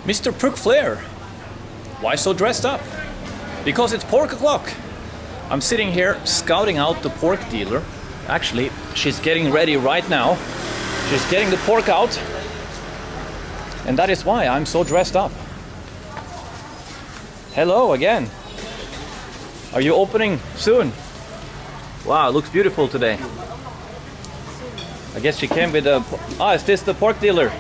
Mr. Prick Flair, why so dressed up? Because it's pork o'clock. I'm sitting here scouting out the pork dealer. Actually, she's getting ready right now. She's getting the pork out. And that is why I'm so dressed up. Hello again. Are you opening soon? Wow, it looks beautiful today. I guess she came with a... Ah, is this the pork dealer?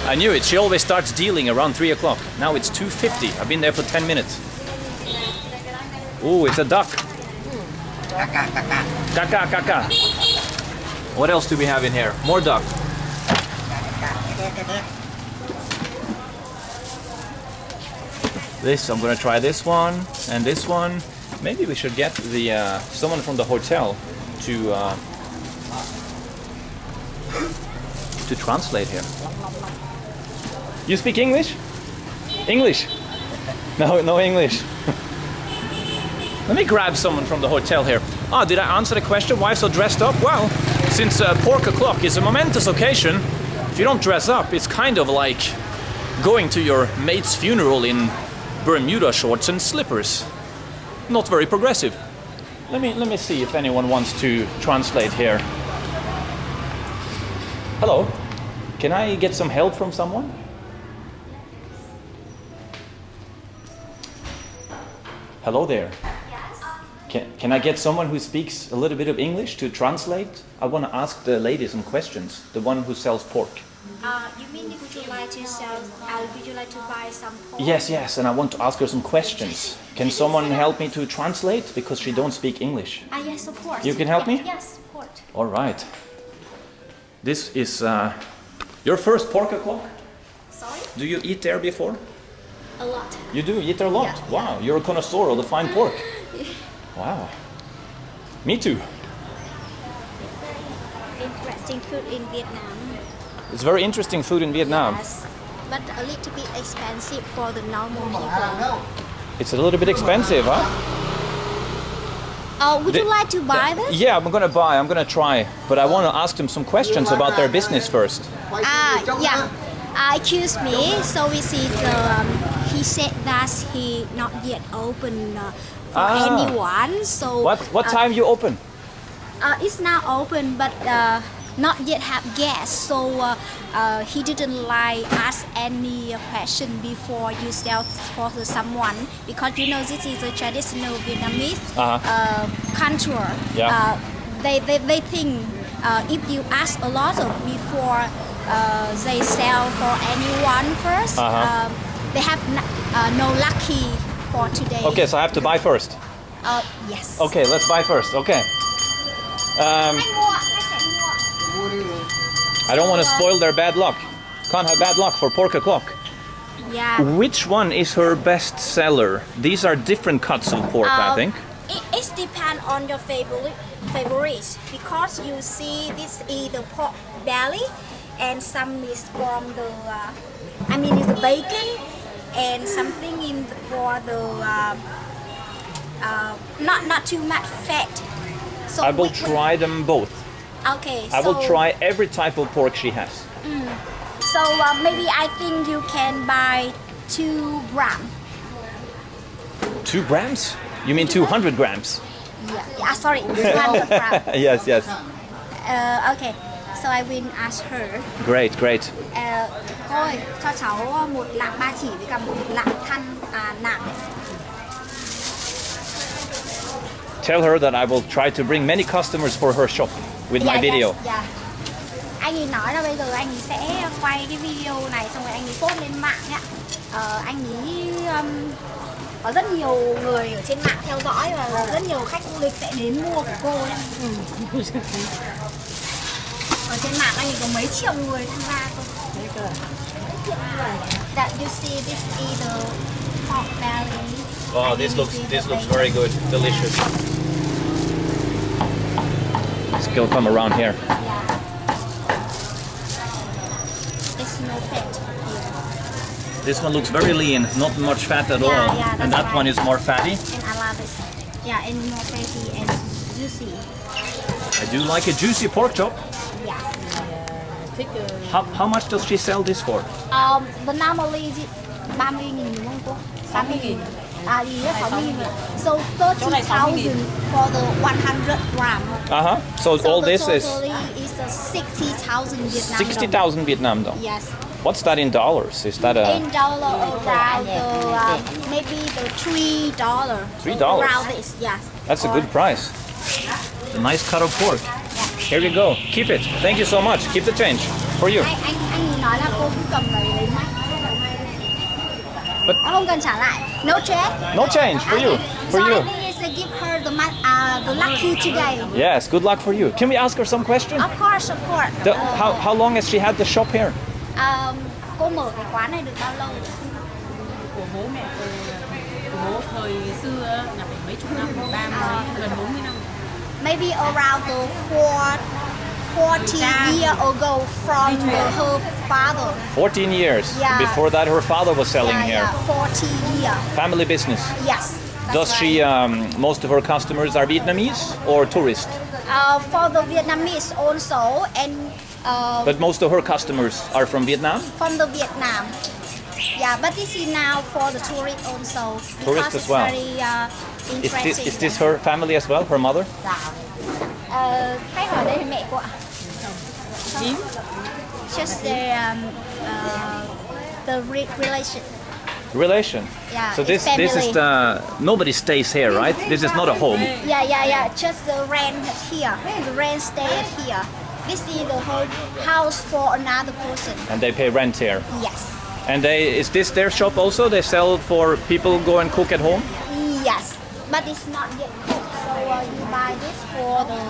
I knew it. She always starts dealing around 3 o'clock. Now it's 2:50. I've been there for 10 minutes. Ooh, it's a duck. Kaka, kaka. What else do we have in here? More duck. This, I'm gonna try this one and this one. Maybe we should get the someone from the hotel to translate here. You speak English? English? No English. Let me grab someone from the hotel here. Ah, did I answer the question? Why so dressed up? Well, since pork o'clock is a momentous occasion, if you don't dress up, it's kind of like going to your mate's funeral in Bermuda shorts and slippers. Not very progressive. Let me see if anyone wants to translate here. Hello. Can I get some help from someone? Hello there. Yes. Can I get someone who speaks a little bit of English to translate? I want to ask the lady some questions. The one who sells pork. You mean would you like to sell? Would you like to buy some pork? Yes, and I want to ask her some questions. Can someone help me to translate because she don't speak English? Yes, of course. You can help me? Yes, of course. All right. This is your first pork o'clock. Sorry? Do you eat there before? A lot. You do eat there a lot? Yeah. Wow, you're a connoisseur of the fine pork. Wow. Me too. Interesting food in Vietnam. It's very interesting food in Vietnam. Yes, but a little bit expensive for the normal people. It's a little bit expensive, huh? Would you like to buy this? Yeah, I'm gonna buy. I'm gonna try, but I want to ask them some questions about their business first. Yeah. Excuse me. So we see he said that he not yet open for anyone. So What time you open? It's now open, but not yet have guests. So he didn't like ask any question before you sell for someone, because you know this is a traditional Vietnamese culture. Yeah. They think if you ask a lot of before they sell for anyone first, they have no lucky for today. Okay, so I have to buy first. Yes. Okay, let's buy first. Okay. I don't want to spoil their bad luck. Can't have bad luck for pork o'clock. Yeah. Which one is her best seller? These are different cuts of pork, I think. It depends on your favorites, because you see this is the pork belly, and some is from the it's the bacon, and something in for the not too much fat. So I will try them both. Okay. I will try every type of pork she has. So maybe I think you can buy 2 grams. 2 grams? You mean 200 grams? Yeah. Sorry, 200 grams. Yes. Okay. So I will ask her. Great. Thôi, cho cháu 1 lạng 3 chỉ với cả 1 lạng than nạc. Tell her that I will try to bring many customers for her shop with my video. Yeah. Anh ấy nói là bây giờ anh ấy sẽ quay cái video này xong rồi anh ấy post lên mạng nhá. Anh ấy có rất nhiều người ở trên mạng theo dõi và rất nhiều khách du lịch sẽ đến mua của cô nhá. Ở trên mạng anh ấy có mấy triệu người tham gia cơ. That you see this is the pork belly. Oh, this looks very good, delicious. Still come around here. Yeah. It's no fat here. This one looks very lean, not much fat at all. Yeah, and that right. one is more fatty. And I love it. Yeah, and more fatty and juicy. I do like a juicy pork chop. Yeah. thích How much does she sell this for? The normally 30.000 đúng không cô? 60.000. À gì đó 60.000. So 30,000 for the 100 gram. So all the this is totally is 60,000 Vietnam. 60,000 Vietnam dong. Yes. What's that in dollars? Is that a In dollar around the maybe the $3. $3? Around this, yes. That's a good price. A nice cut of pork. Here you go. Keep it. Thank you so much. Keep the change for you. Anh nói là cô cứ cầm lại lấy máy. But Không cần trả lại. No change. no change for you. For So you. I think it's to give her the lucky today. Yes. Good luck for you. Can we ask her some question? Of course, of course. How long has she had the shop here? Cô mở cái quán này được bao lâu? của bố mẹ của bố thời xưa là phải mấy chục năm, 30 gần 40 năm. Maybe around the 40 years ago from her father. 14 years. Yeah. Before that, her father was selling here. Yeah, 40 years. Family business. Yes. That's Does she? Most of her customers are Vietnamese or tourists. For the Vietnamese also, and But most of her customers are from Vietnam. from the Vietnam. Yeah, but this is now for the tourist also. Because Tourist as well. It's very interesting. Is this her family as well? Her mother? Khách hỏi đây là mẹ cô ạ. Chín. Just the relation. Relation. Yeah, So it's this is family. nobody stays here, right? This is not a home. Yeah. Just the rent here. The rent stay here. This is the whole house for another person. And they pay rent here. Yes. And is this their shop also? They sell for people who go and cook at home? Yes. But it's not yet cooked. So you buy this for the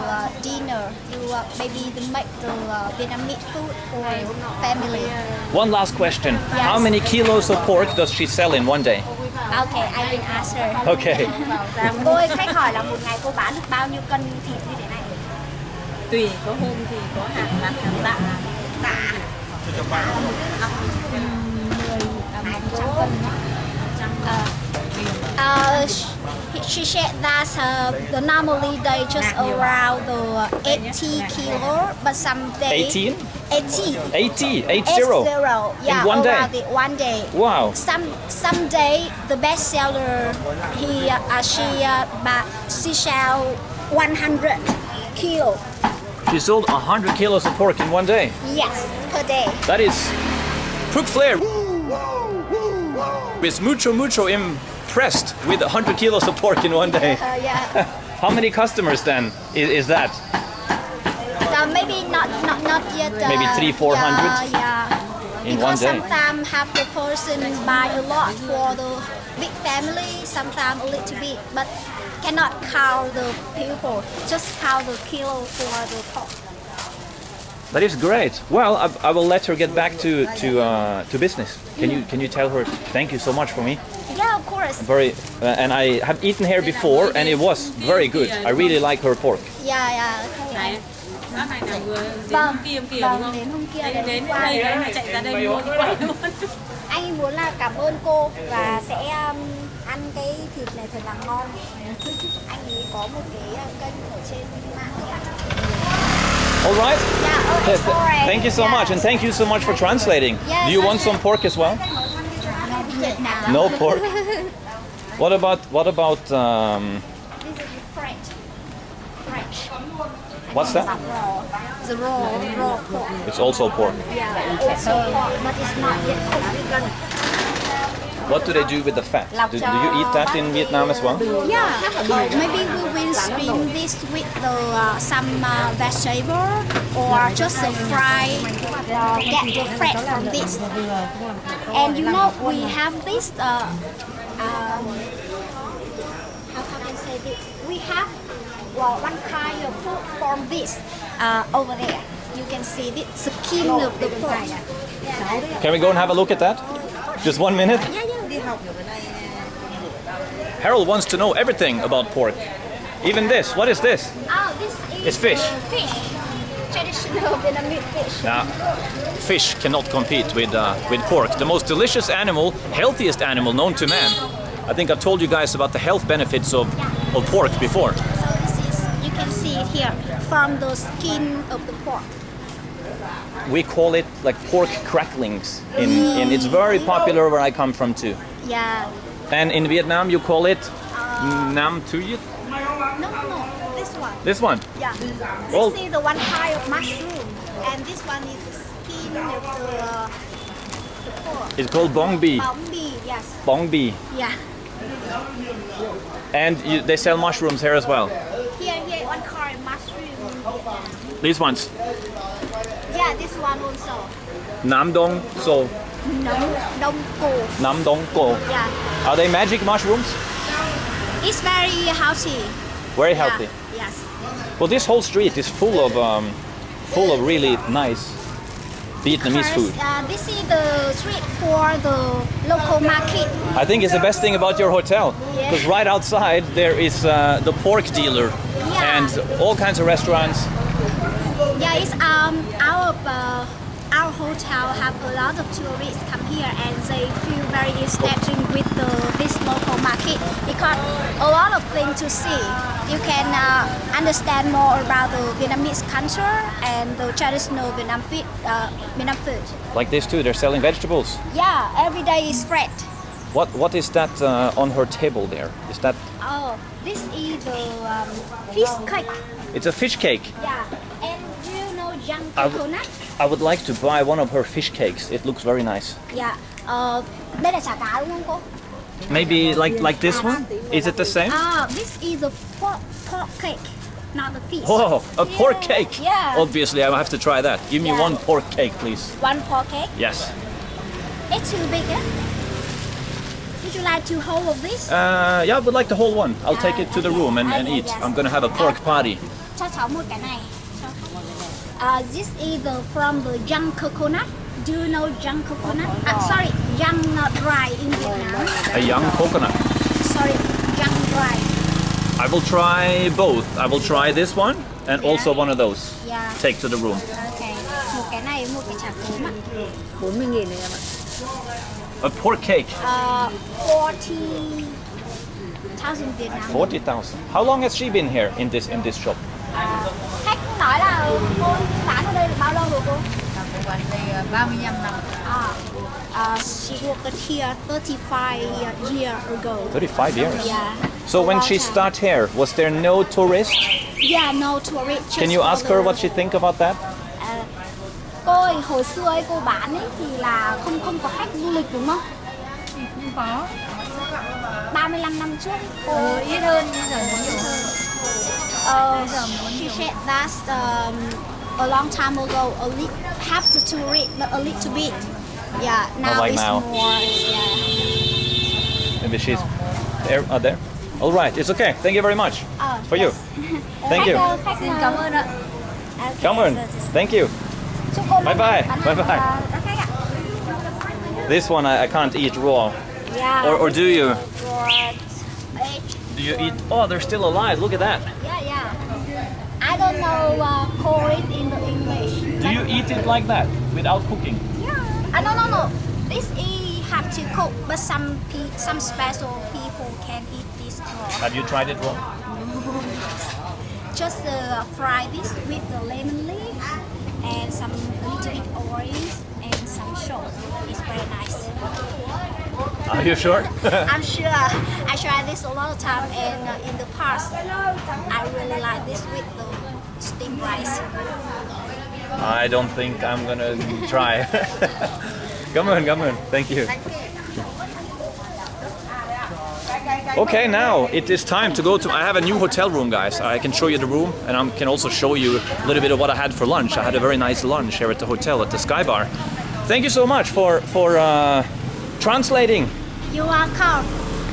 dinner. You maybe make the Vietnamese food for family. One last question. Yes. How many kilos of pork does she sell in one day? Okay, I will ask her. Okay. Cô ơi, khách hỏi là một ngày cô bán được bao nhiêu cân thịt như thế này? Tùy, có hôm thì có hàng nặng hàng tạ. Tạ. 100 she said that the normally they just around the 80 kilo, but some day 18? 80. 80? 80? 80. Yeah, In one day? around it, one day. Wow. Some day the best seller she sell 100 kilo. She sold 100 kilos of pork in one day. Yes, per day. That is Cook Flair. Is mucho impressed with 100 kilos of pork in one day. Yeah. How many customers then is that? Maybe not yet. Maybe 300-400? Yeah. In Because one day? sometimes have the person buy a lot for the big family, sometimes a little bit, but cannot count the people, just count the kilo for the pork. That is great. Well, I will let her get back to business. Can you tell her thank you so much for me? Yeah, of course. Very and I have eaten here before and it was very good. I really like her pork. Yeah. Này, bác này là vừa Vâng, đến kia vâng, đúng không? đến hôm kia Đấy, đấy, đến qua đây đấy. cái chạy ra đây mua đi quay luôn. Anh muốn là cảm ơn cô và sẽ ăn cái thịt này thật là ngon. Anh ấy có một cái kênh ở trên mạng đấy ạ. All right. Yeah, it's alright. Thank you so Yeah. much and thank you so much for translating. Yes, Do you want some pork as well? No pork. What about This is French. what's that? Raw. The raw pork. It's also pork. Yeah, also pork, but it's not yet cooked. What do they do with the fat? Do you eat that in Vietnam as well? Yeah, maybe we will steam this with some vegetable or just fry, get the fat from this. And you know, we have this, how can I say this? We have one kind of food from this over there. You can see this skin of the pork. Can we go and have a look at that? Just 1 minute? Yeah. Harold wants to know everything about pork. Even this. What is this? Oh, this is It's fish. Fish. Traditional Vietnamese fish. Now, fish cannot compete with pork. The most delicious animal, healthiest animal known to man. I think I've told you guys about the health benefits of pork before. So this is, you can see it here, from the skin of the pork. we call it like pork cracklings. In it's very popular where I come from too. Yeah. And in Vietnam you call it nam tuyet. No. This one. This one. Yeah. Well- This is the one kind of mushroom, and this one is the skin of the pork. It's called bong bi. Bóng bì, yes. Bong bi. Yeah. And they sell mushrooms here as well. Here, one kind of mushroom. These ones. Yeah, this one also. Nam dong so. Đông cổ. Nam dong ko. Yeah. Are they magic mushrooms? It's very healthy. Very healthy. Yeah. Yes. Well, this whole street is full of really nice Vietnamese food. This is the street for the local market. I think it's the best thing about your hotel, Yeah. because right outside there is the pork dealer Yeah. and all kinds of restaurants. Yeah, it's our hotel have a lot of tourists come here and they feel very interesting with this local market because a lot of things to see. You can understand more about the Vietnamese culture and the traditional Vietnam food. Like this too, they're selling vegetables. Yeah, every day is fresh. What is that on her table there? Is that? Oh, this is the fish cake. It's a fish cake. Yeah, and do you know young I w- coconut? I would like to buy one of her fish cakes. It looks very nice. Yeah. Đây là chả cá đúng không cô? Maybe like this one? Is it the same? This is the pork cake, not the fish. Oh, a pork Yeah, cake. Yeah. Obviously, I have to try that. Give me Yeah. one pork cake, please. One pork cake. Yes. It's too big, eh? Would you like to hold of this? Yeah, I would like the whole one. I'll take it to the room and eat. Yes. I'm gonna have a pork party. Cho cháu một cái này. This is from the young coconut. Do you know young coconut? Sorry, young not dry in Vietnam. A young coconut. Sorry, young dry. I will try both. I will try this one and Yeah. also one of those. Yeah. Take to the room. Okay. Một cái này, một cái chả cốm ạ. 40.000 này em ạ. A pork cake. 40,000 Vietnam. 40,000. How long has she been here in this shop? Khách nói là cô bán ở đây được bao lâu rồi cô? Tầm khoảng đây 35 năm. She worked here 35 years ago. 35 years. Yeah. So when Long she time. started here, was there no tourists? Yeah, no tourist. Can you ask her what she think about that? Cô ơi, hồi xưa ấy cô bán ấy thì là không có khách du lịch đúng không? Không có. 35 năm trước cô Ít hơn, bây giờ muốn nhiều hơn. She said that a long time ago, half the tourist, but a little bit. Yeah, now like it's now. more. Yeah. Maybe she's there. There. All right. It's okay. Thank you very much for you. Yes. Thank you. Xin cảm ơn ạ. Come on. Thank you. Chúc cô Bye may bye. mắn Bye bye. các khách ạ. This one I can't eat raw. Yeah. Or do you? For age. Do you eat? Oh, they're still alive. Look at that. Yeah. I don't know call it in the English. Do you eat it like that without cooking? Yeah. No. This have to cook, but some special people can eat this raw. Have you tried it raw? Just fry this with the lemon leaf and some little bit oil and some salt. It's very nice. Are you sure? I'm sure. I tried this a lot of time, and in the past, I really like this with the steamed rice. I don't think I'm gonna try. Come on. Thank you. Okay, now it is time to go to. I have a new hotel room, guys. I can show you the room, and I can also show you a little bit of what I had for lunch. I had a very nice lunch here at the hotel at the Sky Bar. Thank you so much for translating. You are welcome.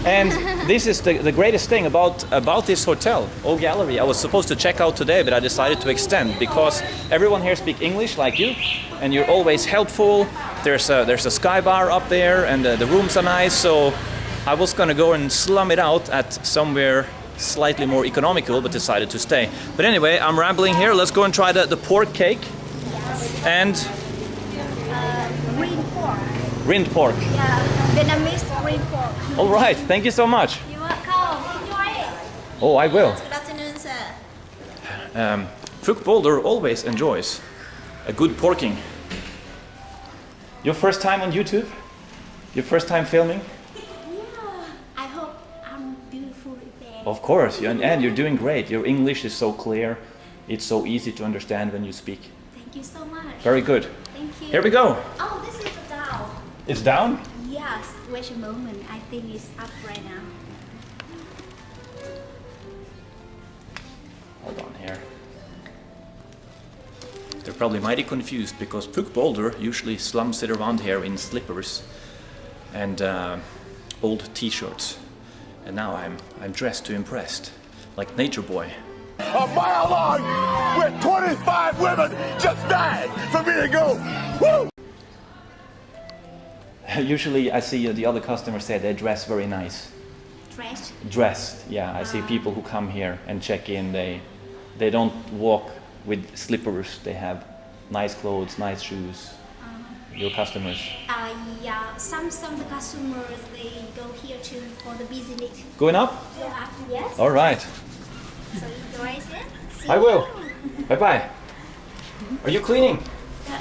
And this is the greatest thing about this hotel, O Gallery. I was supposed to check out today, but I decided to extend because everyone here speaks English like you, and you're always helpful. There's a Sky Bar up there, and the rooms are nice. So I was gonna go and slum it out at somewhere slightly more economical, but decided to stay. But anyway, I'm rambling here. Let's go and try the pork cake and Green pork. rind pork. Yeah, Vietnamese green pork. All right, thank you so much. You're welcome. Enjoy it. Oh, I will. Good afternoon, sir. Fuck Boulder always enjoys a good porking Your first time on YouTube? Your first time filming? Yeah, I hope I'm beautiful there. Of course, and you're doing great. Your English is so clear. It's so easy to understand when you speak. Thank you so much. Very good. Thank you. Here we go. Oh, this is down. It's down? Yes, wait a moment. I think it's up right now. Hold on here. They're probably mighty confused because Puk Boulder usually slums it around here in slippers and old t-shirts. And now I'm dressed to impress, like Nature Boy. A mile long with 25 women just died for me to go. Woo! Usually I see the other customers say they dress very nice. Dress. Dressed, yeah. I see people who come here and check in, they don't walk with slippers. They have nice clothes, nice shoes. Your customers. Yeah, some of the customers, they go here too for the business. Going up? Yeah, yes. All right. So you guys it? I will. Bye-bye. Are you cleaning? Yeah.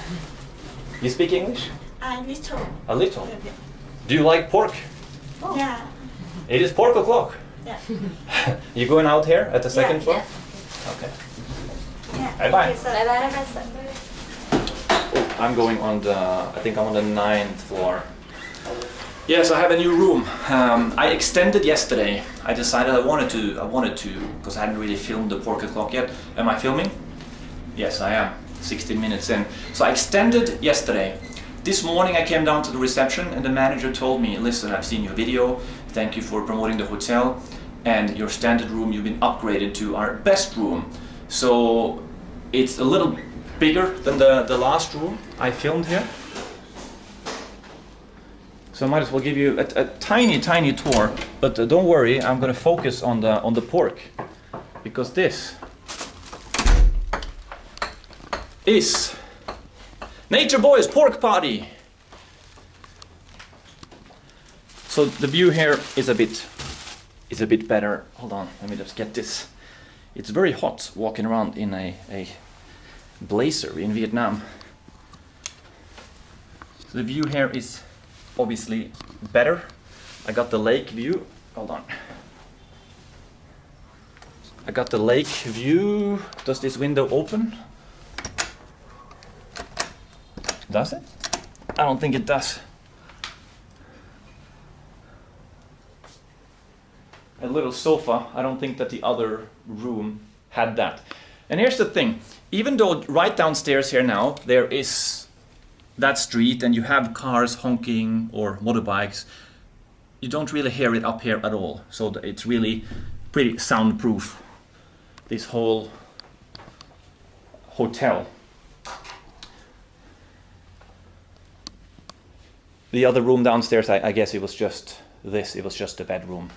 You speak English? A little. A little. Do you like pork? Yeah. It is pork o'clock. Yeah. You going out here at the second floor? Yeah. Okay. Yeah. Bye-bye. Okay, so- Bye-bye. I'm going on the, I think I'm on the 9th floor. Yes, I have a new room. I extended yesterday. I decided I wanted to, because I hadn't really filmed the pork o'clock yet. Am I filming? Yes, I am. 16 minutes in. So I extended yesterday. This morning I came down to the reception and the manager told me, listen, I've seen your video. Thank you for promoting the hotel. And your standard room, you've been upgraded to our best room. So it's a little bigger than the last room I filmed here. So I might as well give you a tiny tour, but don't worry, I'm going to focus on the pork, because this is Nature Boy's pork party. So the view here is a bit better. Hold on, let me just get this. It's very hot walking around in a blazer in Vietnam. So the view here is obviously better. I got the lake view. Hold on. I got the lake view. Does this window open? Does it? I don't think it does. A little sofa. I don't think that the other room had that. And here's the thing. Even though right downstairs here now there is that street and you have cars honking or motorbikes, you don't really hear it up here at all. So it's really pretty soundproof, this whole hotel. The other room downstairs, I guess it was just this, it was just a bedroom.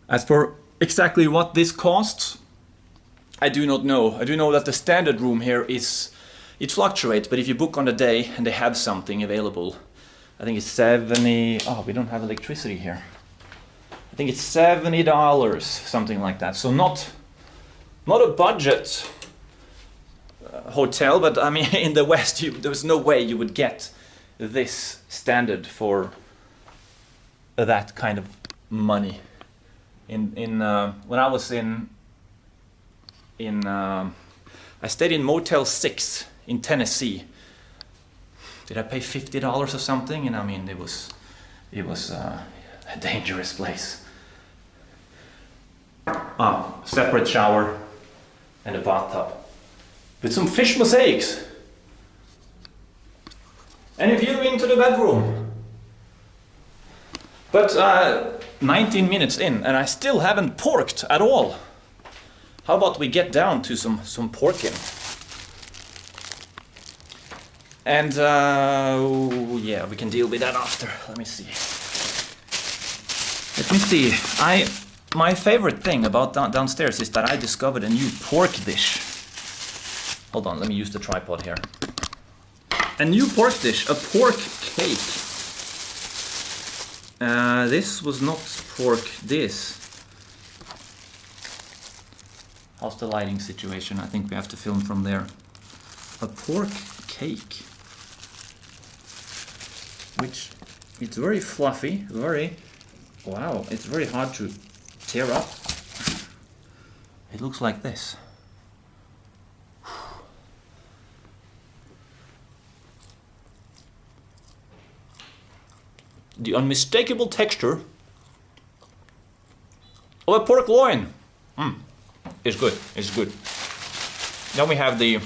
As for exactly what this costs, I do not know. I do know that the standard room here it fluctuates, but if you book on a day and they have something available, I think it's 70, oh, we don't have electricity here. I think it's $70, something like that. So not a budget hotel, but I mean, in the West, there was no way you would get this standard for that kind of money. When I was I stayed in Motel 6 in Tennessee. Did I pay $50 or something? And I mean, it was a dangerous place. Separate shower and a bathtub with some fish mosaics and a view into the bedroom. But 19 minutes in and I still haven't porked at all. How about we get down to some porking? And yeah, we can deal with that after. Let me see. My favorite thing about downstairs is that I discovered a new pork dish. Hold on, let me use the tripod here. A new pork dish, a pork cake. This was not pork this. How's the lighting situation? I think we have to film from there. a pork cake, which it's very fluffy, wow, it's very hard to tear up. It looks like this. The unmistakable texture of a pork loin. It's good, it's good. Then we have the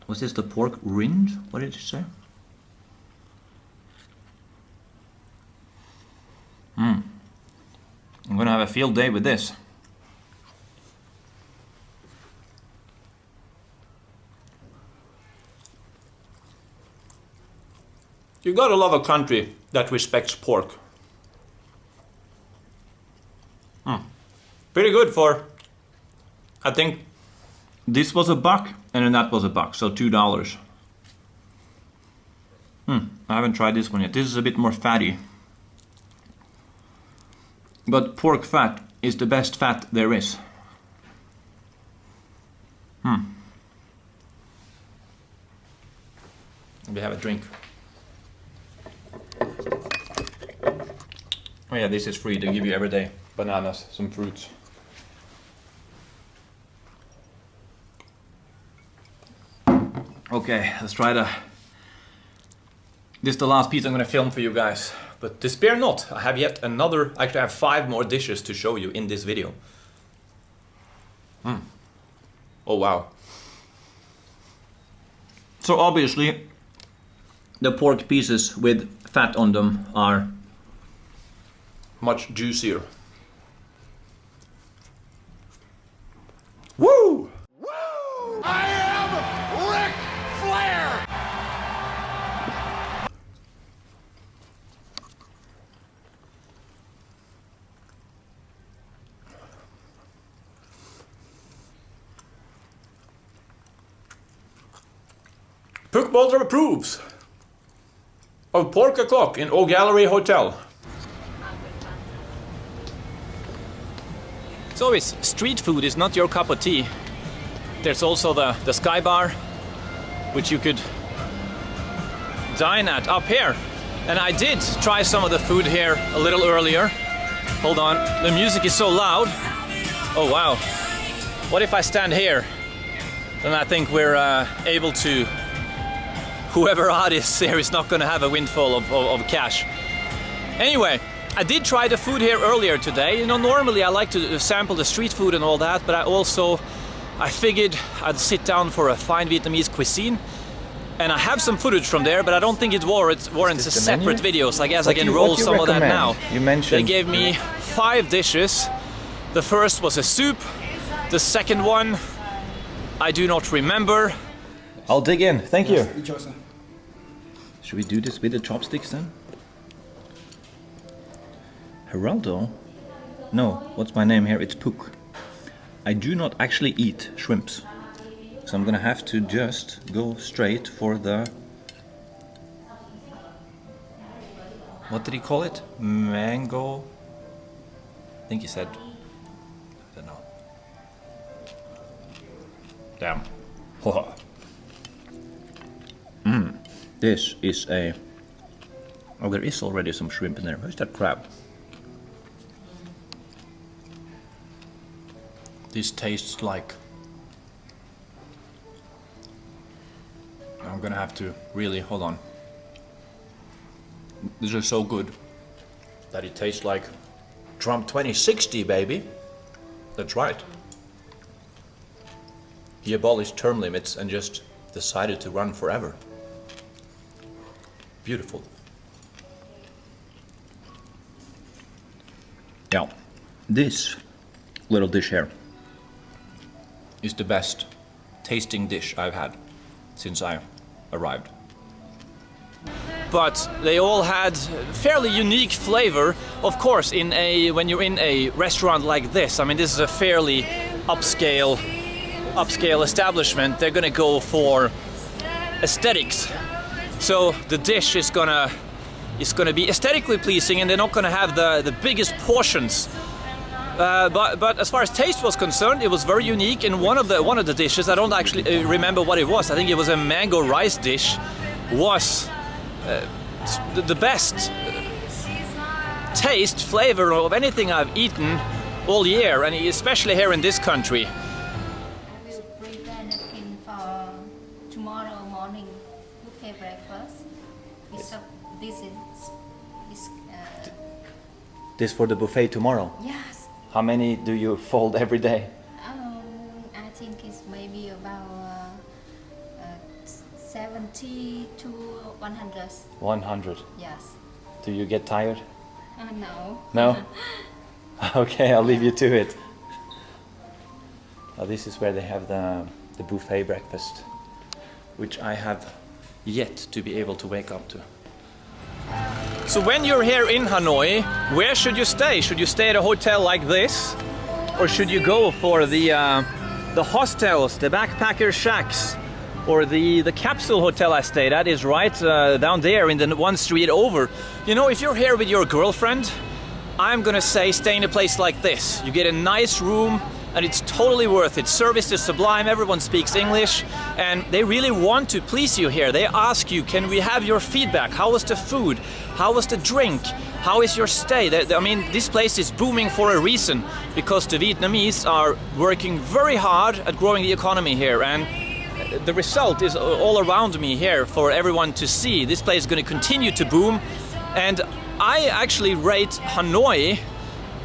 was this the pork rind? What did it say? I'm gonna have a field day with this. You gotta love a country that respects pork. Pretty good for, I think, this was $1 and then that was $1, so $2. I haven't tried this one yet. This is a bit more fatty. But pork fat is the best fat there is. We have a drink. Oh yeah, this is free. They give you every day. Bananas, some fruits. Okay, let's try this is the last piece I'm gonna film for you guys. But despair not, I have yet another, actually I have 5 more dishes to show you in this video. Oh wow. So obviously, the pork pieces with fat on them are much juicier. Woo! Woo! I am Ric Flair! Puck Balder approves of pork o'clock in O Gallery Hotel. It's always street food is not your cup of tea. There's also the Sky Bar, which you could dine at up here. And I did try some of the food here a little earlier. Hold on, the music is so loud. Oh wow. What if I stand here? Then I think we're able to, whoever artist here is not gonna have a windfall of cash. Anyway, I did try the food here earlier today. You know, normally I like to sample the street food and all that, but I figured I'd sit down for a fine Vietnamese cuisine. And I have some footage from there, but I don't think it warrants a separate video, so I guess I can roll some of that now. You mentioned they gave me 5 dishes. The first was a soup. The second one, I do not remember. I'll dig in. Thank you. Should we do this with the chopsticks then? Geraldo? No, what's my name here? It's Puck. I do not actually eat shrimps. So I'm gonna have to just go straight for the... What did he call it? Mango... I think he said... I don't know. Damn. This is a... Oh, there is already some shrimp in there. Where's that crab? This tastes like... I'm gonna have to really, hold on. This is so good that it tastes like Trump 2060, baby. That's right. He abolished term limits and just decided to run forever. Beautiful. Yeah, this little dish here is the best tasting dish I've had since I arrived. But they all had fairly unique flavor. Of course, when you're in a restaurant like this, I mean, this is a fairly upscale establishment. They're gonna go for aesthetics. So the dish is gonna is going to be aesthetically pleasing, and they're not going to have the biggest portions. But as far as taste was concerned, it was very unique. And one of the dishes, I don't actually remember what it was. I think it was a mango rice dish. Was the best taste, flavor of anything I've eaten all year, and especially here in this country. I will prepare napkin for tomorrow morning buffet breakfast. This for the buffet tomorrow. Yes. How many do you fold every day? I think it's maybe about 70 to 100. 100. Yes. Do you get tired? No. No? Okay, I'll leave you to it. Now this is where they have the buffet breakfast, which I have yet to be able to wake up to. So when you're here in Hanoi, where should you stay? Should you stay at a hotel like this? Or should you go for the hostels, the backpacker shacks? Or the capsule hotel I stayed at is right down there in the one street over. You know, if you're here with your girlfriend, I'm gonna say stay in a place like this. You get a nice room and it's totally worth it. Service is sublime, everyone speaks English, and they really want to please you here. They ask you, can we have your feedback? How was the food? How was the drink? How is your stay? I mean, this place is booming for a reason, because the Vietnamese are working very hard at growing the economy here, and the result is all around me here for everyone to see. This place is going to continue to boom, and I actually rate Hanoi,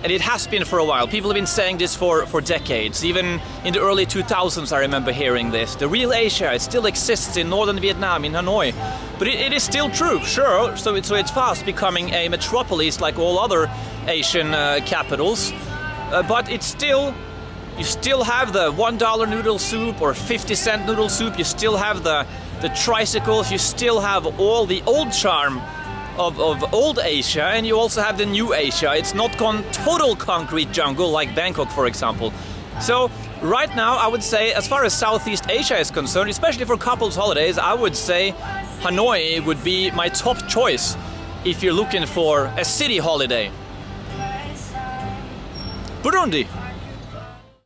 and it has been for a while. People have been saying this for decades. Even in the early 2000s I remember hearing this. The real Asia, it still exists in northern Vietnam, in Hanoi. But it is still true, sure. So it's fast becoming a metropolis like all other Asian capitals. But it's still, you still have the $1 noodle soup or 50-cent noodle soup. You still have the tricycles. You still have all the old charm of old Asia, and you also have the new Asia. It's not gone total concrete jungle like Bangkok, for example. So right now I would say, as far as Southeast Asia is concerned, especially for couples holidays, I would say Hanoi would be my top choice if you're looking for a city holiday. Burundi.